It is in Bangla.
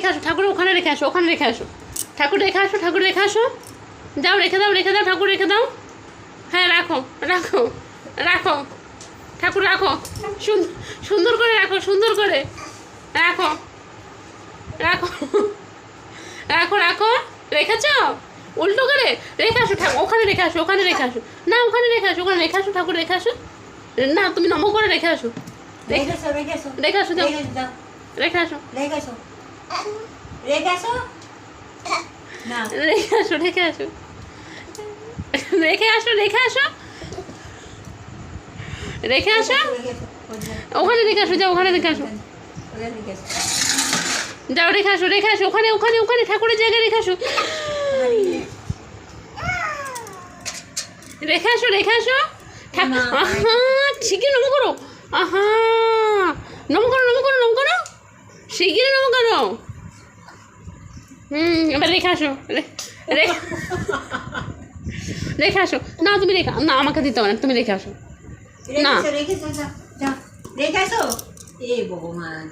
রেখে আসো, ঠাকুর ওখানে রেখে আসো, ওখানে রেখে আসো, ঠাকুর রেখে আসো, ঠাকুর রেখে আসো, যাও রেখে দাও, রেখে দাও, ঠাকুর রেখে দাও। হ্যাঁ রাখো রাখো রাখো, ঠাকুর রাখো, সুন্দর করে রাখো, সুন্দর করে রাখো রাখো রাখো রাখো, রেখেছ? উল্টো করে রেখে আসো, ঠাকুর ওখানে রেখে আসো, ওখানে রেখে আসো, না ওখানে রেখে আসো, ওখানে রেখে আসো, ঠাকুর রেখে আসো, না তুমি নমো করে রেখে আসো, রেখে আসো, যাও রেখে আসো, রেখে আসো, রেখে আসো, রেখে আসো, রেখে আসো, রেখে আসো, রেখে আসো, ওখানে রেখে আসো, যাও ওখানে রেখে আসো, যাও রেখে আসো, রেখে আসো, ওখানে ওখানে ওখানে ঠাকুরের জায়গায় রেখে আসো, রেখে আসো, রেখে আসো, আহা শিগগির নমো করো, আহা নমো করো, নমো করো, নমো করো, শিগগির নমো করো। এবার রেখে আসো, রেখে আসো, না তুমি রেখে, না আমাকে দিতে হবে না, তুমি রেখে আসো, না রেখে আসো, এ ভগবান।